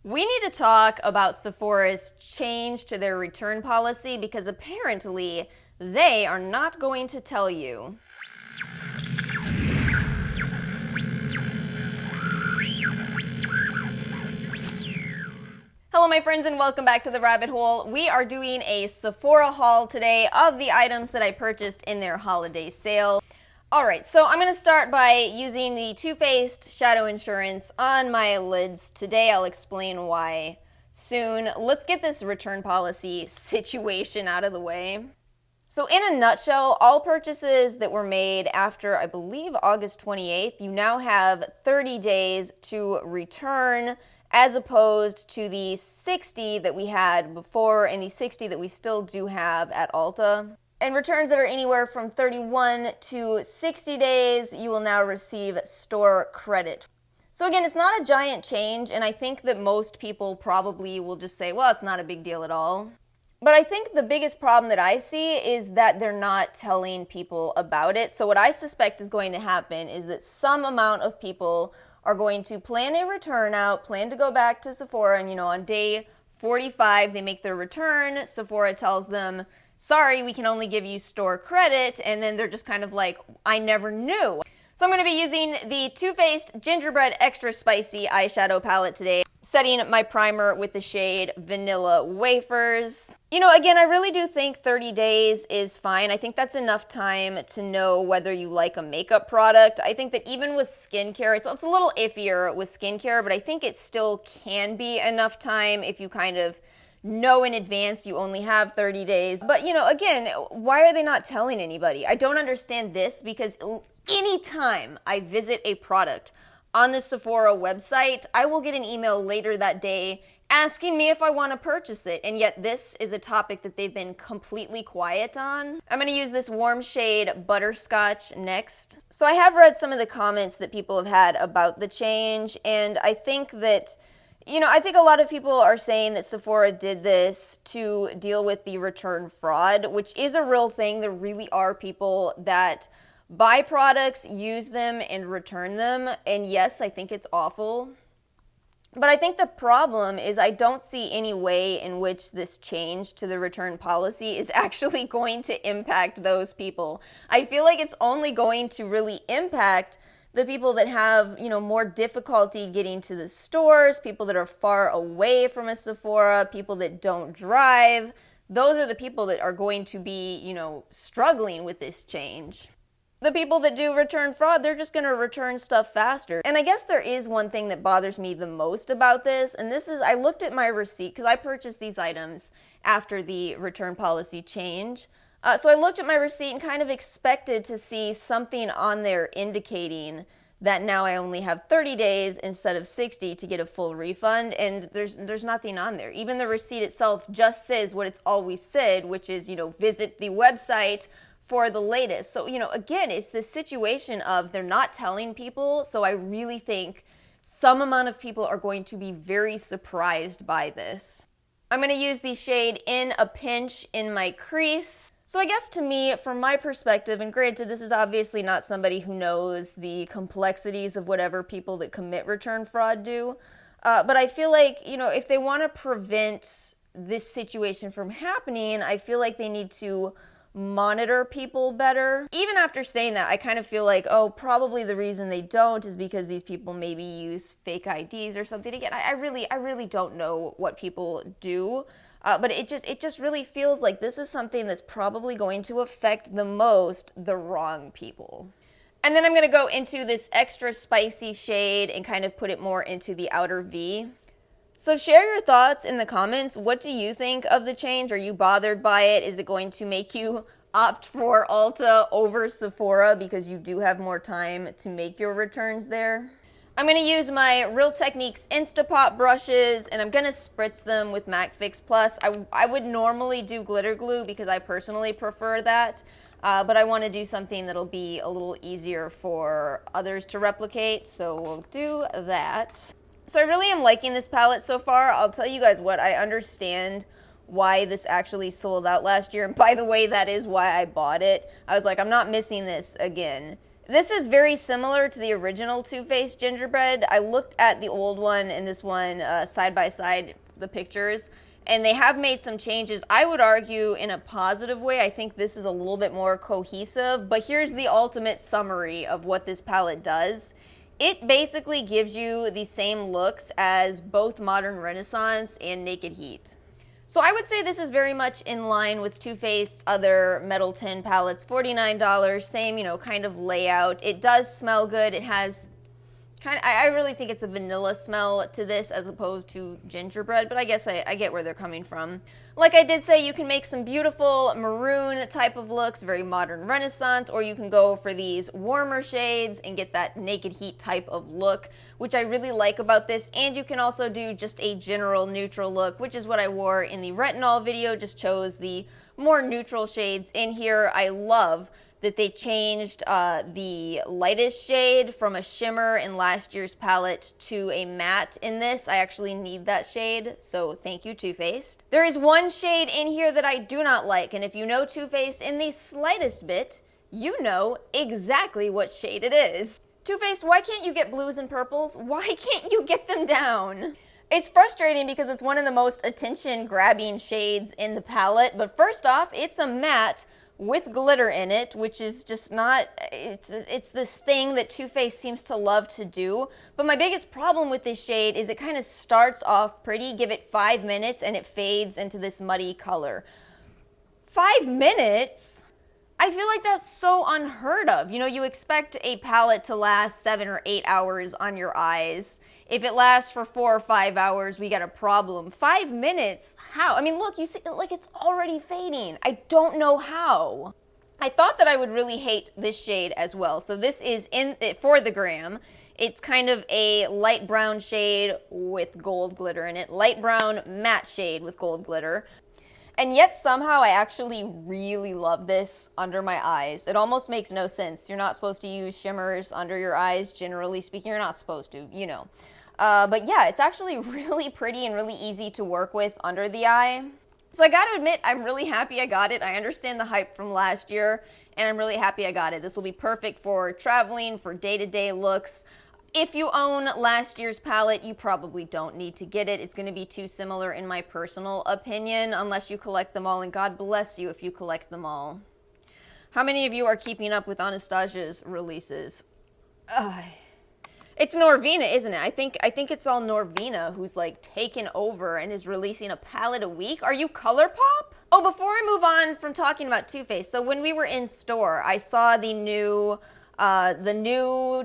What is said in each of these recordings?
We need to talk about Sephora's change to their return policy because apparently they are not going to tell you. Hello my friends and welcome back to the rabbit hole. We are doing a Sephora haul today of the items that I purchased in their holiday sale. Alright, so I'm going to start by using the Too Faced Shadow Insurance on my lids. Today I'll explain why soon. Let's get this return policy situation out of the way. So in a nutshell, all purchases that were made after, I believe, August 28th, you now have 30 days to return as opposed to the 60 that we had before and the 60 that we still do have at Ulta. And returns that are anywhere from 31 to 60 days, you will now receive store credit. So again, it's not a giant change, and I think that most people probably will just say, well, it's not a big deal at all. But I think the biggest problem that I see is that they're not telling people about it. So what I suspect is going to happen is that some amount of people are going to plan a return out, plan to go back to Sephora, and on day 45, they make their return. Sephora tells them, sorry, we can only give you store credit, and then they're just kind of like, I never knew. So I'm going to be using the Too Faced Gingerbread Extra Spicy Eyeshadow Palette today, setting my primer with the shade Vanilla Wafers. Again, I really do think 30 days is fine. I think that's enough time to know whether you like a makeup product. I think that even with skincare, it's a little iffier with skincare, but I think it still can be enough time if you kind of know in advance you only have 30 days. But, again, why are they not telling anybody? I don't understand this because anytime I visit a product on the Sephora website, I will get an email later that day asking me if I want to purchase it, and yet this is a topic that they've been completely quiet on. I'm going to use this warm shade Butterscotch next. So I have read some of the comments that people have had about the change, and I think that I think a lot of people are saying that Sephora did this to deal with the return fraud, which is a real thing. There really are people that buy products, use them, and return them. And yes, I think it's awful. But I think the problem is I don't see any way in which this change to the return policy is actually going to impact those people. I feel like it's only going to really impact the people that have, more difficulty getting to the stores, people that are far away from a Sephora, people that don't drive. Those are the people that are going to be, struggling with this change. The people that do return fraud, they're just going to return stuff faster. And I guess there is one thing that bothers me the most about this, and this is I looked at my receipt because I purchased these items after the return policy change. So I looked at my receipt and kind of expected to see something on there indicating that now I only have 30 days instead of 60 to get a full refund, and there's nothing on there. Even the receipt itself just says what it's always said, which is, visit the website for the latest. So, again, it's this situation of they're not telling people, so I really think some amount of people are going to be very surprised by this. I'm going to use the shade In a Pinch in my crease. So I guess to me, from my perspective, and granted this is obviously not somebody who knows the complexities of whatever people that commit return fraud do, but I feel like, if they want to prevent this situation from happening, I feel like they need to monitor people better. Even after saying that, I kind of feel like, probably the reason they don't is because these people maybe use fake IDs or something. Again, I really don't know what people do. But it just really feels like this is something that's probably going to affect the most the wrong people. And then I'm going to go into this extra spicy shade and kind of put it more into the outer V. So share your thoughts in the comments. What do you think of the change? Are you bothered by it? Is it going to make you opt for Ulta over Sephora because you do have more time to make your returns there? I'm going to use my Real Techniques Instapot brushes, and I'm going to spritz them with MAC Fix Plus. I would normally do glitter glue because I personally prefer that, but I want to do something that'll be a little easier for others to replicate, so we'll do that. So I really am liking this palette so far. I'll tell you guys what, I understand why this actually sold out last year, and by the way, that is why I bought it. I was like, I'm not missing this again. This is very similar to the original Too Faced gingerbread. I looked at the old one and this one side by side, the pictures, and they have made some changes. I would argue in a positive way. I think this is a little bit more cohesive, but here's the ultimate summary of what this palette does. It basically gives you the same looks as both Modern Renaissance and Naked Heat. So I would say this is very much in line with Too Faced's other metal tin palettes, $49, same, kind of layout. It does smell good. It has I really think it's a vanilla smell to this as opposed to gingerbread, but I guess I get where they're coming from. Like I did say, you can make some beautiful maroon type of looks, very Modern Renaissance, or you can go for these warmer shades and get that Naked Heat type of look, which I really like about this. And you can also do just a general neutral look, which is what I wore in the retinol video, just chose the more neutral shades in here. I love that they changed the lightest shade from a shimmer in last year's palette to a matte in this. I actually need that shade, so thank you, Too Faced. There is one shade in here that I do not like, and if you know Too Faced in the slightest bit, you know exactly what shade it is. Too Faced, why can't you get blues and purples? Why can't you get them down? It's frustrating because it's one of the most attention-grabbing shades in the palette, but first off, it's a matte with glitter in it, which is just not, it's this thing that Too Faced seems to love to do. But my biggest problem with this shade is it kind of starts off pretty, give it 5 minutes, and it fades into this muddy color. 5 minutes? I feel like that's so unheard of. You expect a palette to last 7 or 8 hours on your eyes. If it lasts for 4 or 5 hours, we got a problem. 5 minutes? How? I mean, look, you see, like, it's already fading. I don't know how. I thought that I would really hate this shade as well. So this is for the gram. It's kind of a light brown shade with gold glitter in it. Light brown matte shade with gold glitter. And yet somehow I actually really love this under my eyes. It almost makes no sense. You're not supposed to use shimmers under your eyes, generally speaking. You're not supposed to, But yeah, it's actually really pretty and really easy to work with under the eye. So I gotta admit, I'm really happy I got it. I understand the hype from last year, and I'm really happy I got it. This will be perfect for traveling, for day-to-day looks. If you own last year's palette, you probably don't need to get it. It's going to be too similar in my personal opinion, unless you collect them all, and God bless you if you collect them all. How many of you are keeping up with Anastasia's releases? It's Norvina, isn't it? I think it's all Norvina who's like taken over and is releasing a palette a week. Are you ColourPop? Oh, before I move on from talking about Too Faced, so when we were in store, I saw the new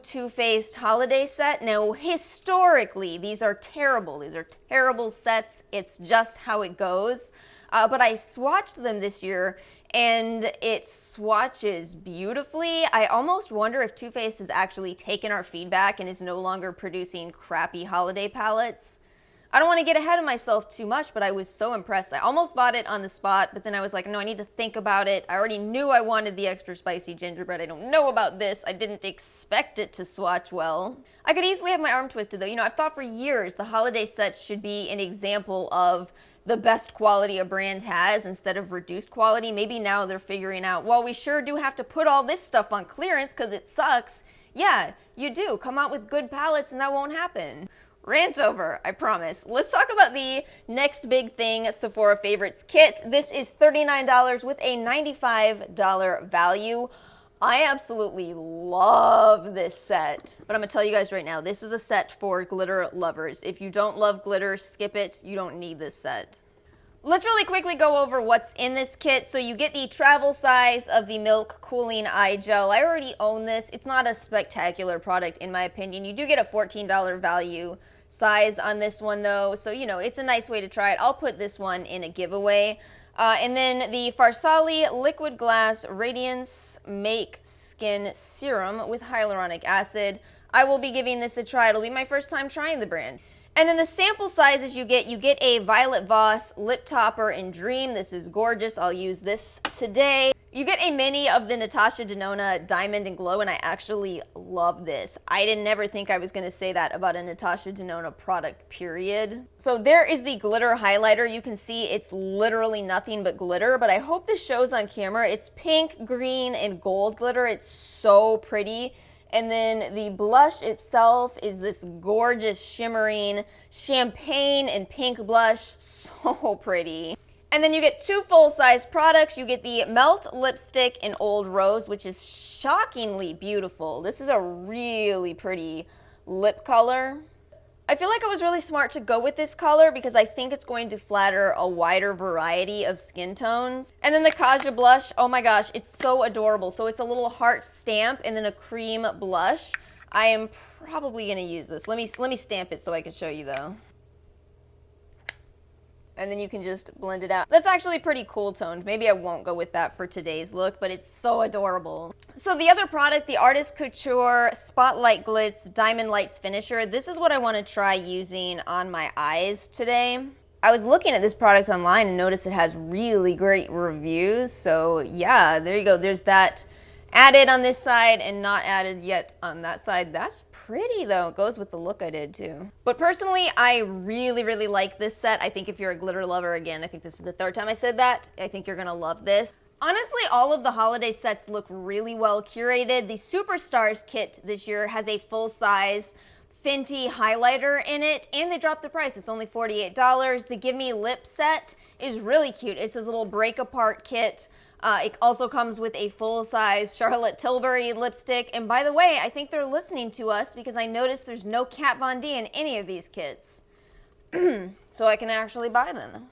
Too Faced holiday set. Now, historically, these are terrible. These are terrible sets. It's just how it goes. But I swatched them this year, and it swatches beautifully. I almost wonder if Too Faced has actually taken our feedback and is no longer producing crappy holiday palettes. I don't want to get ahead of myself too much, but I was so impressed. I almost bought it on the spot, but then I was like, no, I need to think about it. I already knew I wanted the extra spicy gingerbread. I don't know about this. I didn't expect it to swatch well. I could easily have my arm twisted, though. I've thought for years the holiday sets should be an example of the best quality a brand has instead of reduced quality. Maybe now they're figuring out, well, we sure do have to put all this stuff on clearance because it sucks. Yeah, you do. Come out with good palettes and that won't happen. Rant over, I promise. Let's talk about the next big thing, Sephora Favorites kit. This is $39 with a $95 value. I absolutely love this set. But I'm gonna tell you guys right now, this is a set for glitter lovers. If you don't love glitter, skip it. You don't need this set. Let's really quickly go over what's in this kit. So you get the travel size of the Milk Cooling Eye Gel. I already own this. It's not a spectacular product in my opinion. You do get a $14 value size on this one though. So, it's a nice way to try it. I'll put this one in a giveaway. And then the Farsali Liquid Glass Radiance Make Skin Serum with hyaluronic acid. I will be giving this a try. It'll be my first time trying the brand. And then the sample sizes you get a Violet Voss Lip Topper in Dream. This is gorgeous. I'll use this today. You get a mini of the Natasha Denona Diamond and Glow, and I actually love this. I didn't never think I was going to say that about a Natasha Denona product, period. So there is the glitter highlighter. You can see it's literally nothing but glitter, but I hope this shows on camera. It's pink, green, and gold glitter. It's so pretty. And then the blush itself is this gorgeous shimmering champagne and pink blush. So pretty. And then you get two full-size products. You get the Melt Lipstick in Old Rose, which is shockingly beautiful. This is a really pretty lip color. I feel like it was really smart to go with this color because I think it's going to flatter a wider variety of skin tones. And then the Kaja blush, oh my gosh, it's so adorable. So it's a little heart stamp and then a cream blush. I am probably gonna use this. Let me stamp it so I can show you though. And then you can just blend it out. That's actually pretty cool toned. Maybe I won't go with that for today's look, but it's so adorable. So the other product, the Artist Couture Spotlight Glitz Diamond Lights Finisher. This is what I want to try using on my eyes today. I was looking at this product online and noticed it has really great reviews. So yeah, there you go. There's that added on this side and not added yet on that side. That's pretty though. It goes with the look I did too. But personally, I really like this set. I think if you're a glitter lover, again, I think this is the third time I said that, I think you're gonna love this. Honestly, all of the holiday sets look really well curated. The Superstars kit this year has a full-size Fenty highlighter in it, and they dropped the price. It's only $48. The Give Me Lip set is really cute. It's this little break-apart kit. It also comes with a full-size Charlotte Tilbury lipstick. And by the way, I think they're listening to us because I noticed there's no Kat Von D in any of these kits. So I can actually buy them.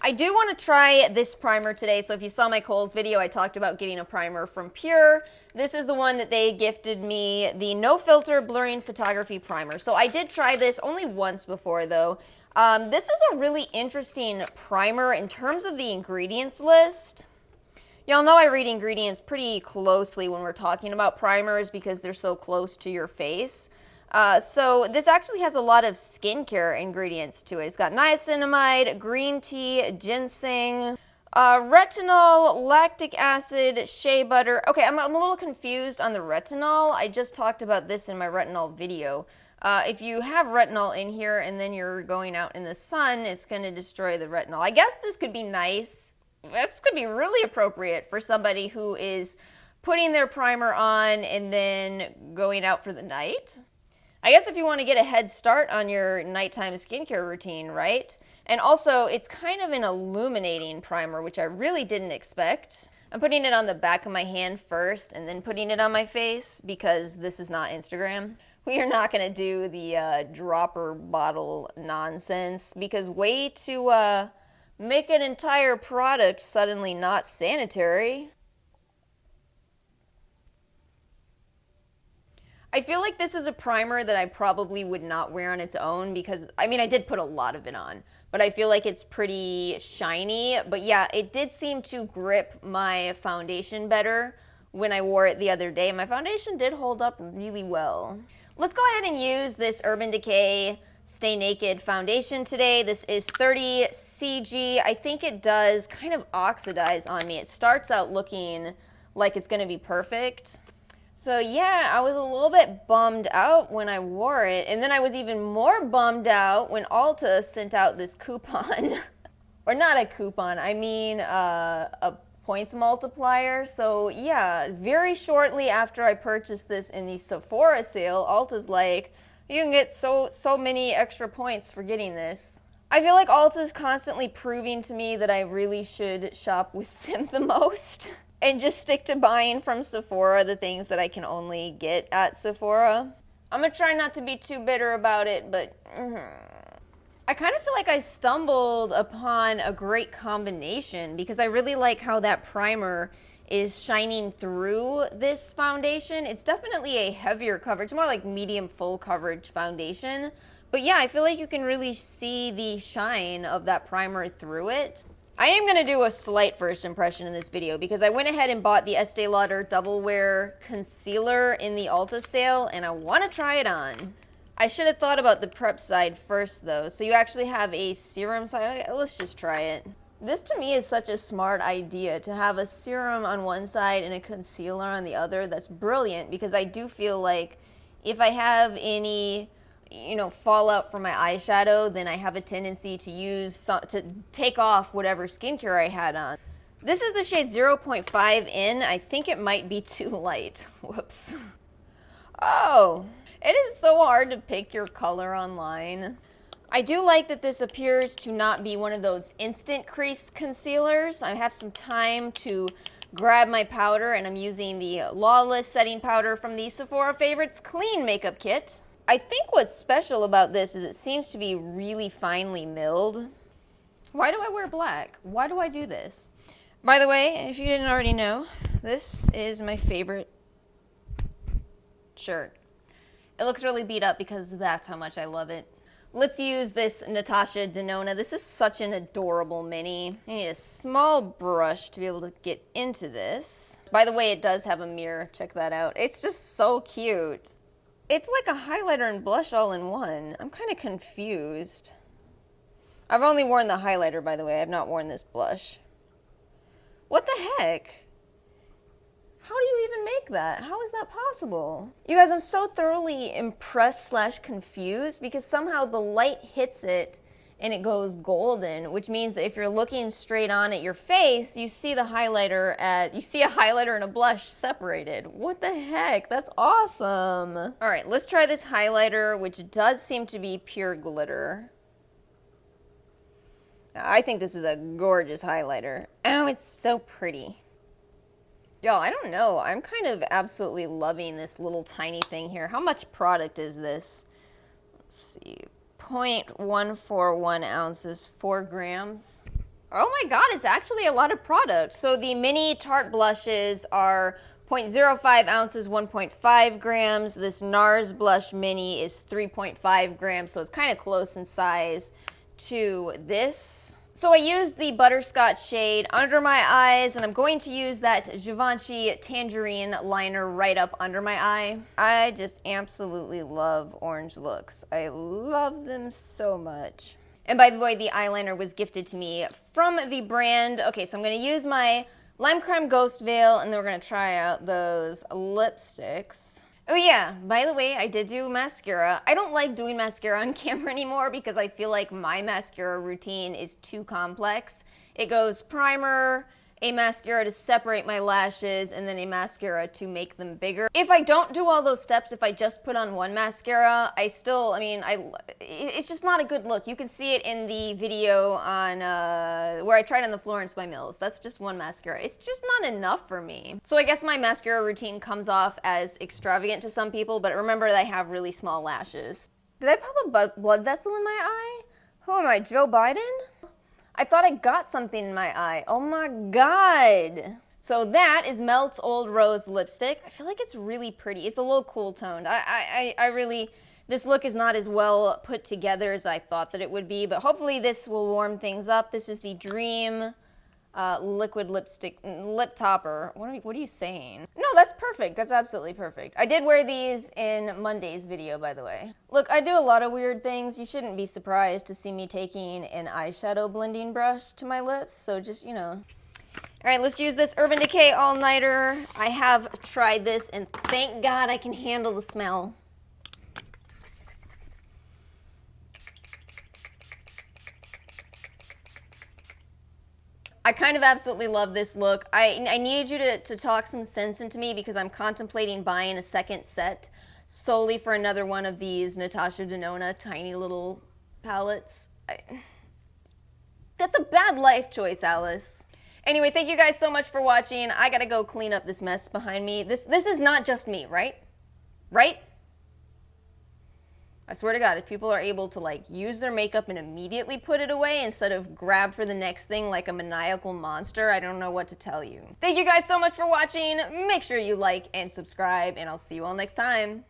I do want to try this primer today. So if you saw my Kohl's video, I talked about getting a primer from Pure. This is the one that they gifted me, the No Filter Blurring Photography Primer. So I did try this only once before though. This is a really interesting primer in terms of the ingredients list. Y'all know I read ingredients pretty closely when we're talking about primers because they're so close to your face. So this actually has a lot of skincare ingredients to it. It's got niacinamide, green tea, ginseng, retinol, lactic acid, shea butter. Okay, I'm a little confused on the retinol. I just talked about this in my retinol video. If you have retinol in here and then you're going out in the sun, it's going to destroy the retinol. I guess this could be nice. This could be really appropriate for somebody who is putting their primer on and then going out for the night. I guess if you want to get a head start on your nighttime skincare routine, right? And also, it's kind of an illuminating primer, which I really didn't expect. I'm putting it on the back of my hand first and then putting it on my face because this is not Instagram. We are not going to do the dropper bottle nonsense because way to make an entire product suddenly not sanitary. I feel like this is a primer that I probably would not wear on its own because, I mean, I did put a lot of it on, but I feel like it's pretty shiny. But yeah, it did seem to grip my foundation better when I wore it the other day. My foundation did hold up really well. Let's go ahead and use this Urban Decay Stay Naked foundation today. This is 30 CG. I think it does kind of oxidize on me. It starts out looking like it's going to be perfect. So yeah, I was a little bit bummed out when I wore it. And then I was even more bummed out when Ulta sent out this coupon. Or not a coupon, I mean a points multiplier. So yeah, very shortly after I purchased this in the Sephora sale, Ulta's like, you can get so many extra points for getting this. I feel like Ulta is constantly proving to me that I really should shop with them the most and just stick to buying from Sephora the things that I can only get at Sephora. I'm gonna try not to be too bitter about it, but I kind of feel like I stumbled upon a great combination because I really like how that primer is shining through this foundation. It's definitely a heavier coverage. It's more like medium full coverage foundation. But yeah, I feel like you can really see the shine of that primer through it. I am going to do a slight first impression in this video because I went ahead and bought the Estee Lauder Double Wear Concealer in the Ulta sale and I want to try it on. I should have thought about the prep side first though. So you actually have a serum side. Let's just try it. This to me is such a smart idea, to have a serum on one side and a concealer on the other. That's brilliant, because I do feel like if I have any, fallout from my eyeshadow, then I have a tendency to take off whatever skincare I had on. This is the shade 0.5 in. I think it might be too light. Whoops. Oh, it is so hard to pick your color online. I do like that this appears to not be one of those instant crease concealers. I have some time to grab my powder, and I'm using the Lawless setting powder from the Sephora Favorites Clean Makeup Kit. I think what's special about this is it seems to be really finely milled. Why do I wear black? Why do I do this? By the way, if you didn't already know, this is my favorite shirt. It looks really beat up because that's how much I love it. Let's use this Natasha Denona. This is such an adorable mini. I need a small brush to be able to get into this. By the way, it does have a mirror. Check that out. It's just so cute. It's like a highlighter and blush all in one. I'm kind of confused. I've only worn the highlighter, by the way. I've not worn this blush. What the heck? How do you even make that? How is that possible? You guys, I'm so thoroughly impressed / confused because somehow the light hits it and it goes golden, which means that if you're looking straight on at your face, you see the highlighter you see a highlighter and a blush separated. What the heck? That's awesome. All right, let's try this highlighter, which does seem to be pure glitter. I think this is a gorgeous highlighter. Oh, it's so pretty. Y'all, I don't know. I'm kind of absolutely loving this little tiny thing here. How much product is this? Let's see. 0.141 ounces, 4 grams. Oh my god, it's actually a lot of product. So the mini Tarte blushes are 0.05 ounces, 1.5 grams. This NARS blush mini is 3.5 grams, so it's kind of close in size to this. So I used the Butterscotch shade under my eyes, and I'm going to use that Givenchy Tangerine liner right up under my eye. I just absolutely love orange looks. I love them so much. And by the way, the eyeliner was gifted to me from the brand. Okay, so I'm going to use my Lime Crime Ghost Veil, and then we're going to try out those lipsticks. Oh yeah, by the way, I did do mascara. I don't like doing mascara on camera anymore because I feel like my mascara routine is too complex. It goes primer, a mascara to separate my lashes, and then a mascara to make them bigger. If I don't do all those steps, if I just put on one mascara, it's just not a good look. You can see it in the video on where I tried on the Florence by Mills. That's just one mascara. It's just not enough for me. So I guess my mascara routine comes off as extravagant to some people, but remember that I have really small lashes. Did I pop a blood vessel in my eye? Who am I, Joe Biden? I thought I got something in my eye. Oh my god. So that is Melt's Old Rose lipstick. I feel like it's really pretty. It's a little cool toned. This look is not as well put together as I thought that it would be, but hopefully this will warm things up. This is the Dream liquid lipstick, lip topper. What are you saying? No, that's perfect. That's absolutely perfect. I did wear these in Monday's video, by the way. Look, I do a lot of weird things. You shouldn't be surprised to see me taking an eyeshadow blending brush to my lips, so just, All right, let's use this Urban Decay All-Nighter. I have tried this, and thank God I can handle the smell. I kind of absolutely love this look. I need you to talk some sense into me because I'm contemplating buying a second set solely for another one of these Natasha Denona tiny little palettes. That's a bad life choice, Alice. Anyway, thank you guys so much for watching. I gotta go clean up this mess behind me. This is not just me, right? Right? I swear to God, if people are able to use their makeup and immediately put it away instead of grab for the next thing like a maniacal monster, I don't know what to tell you. Thank you guys so much for watching. Make sure you like and subscribe, and I'll see you all next time.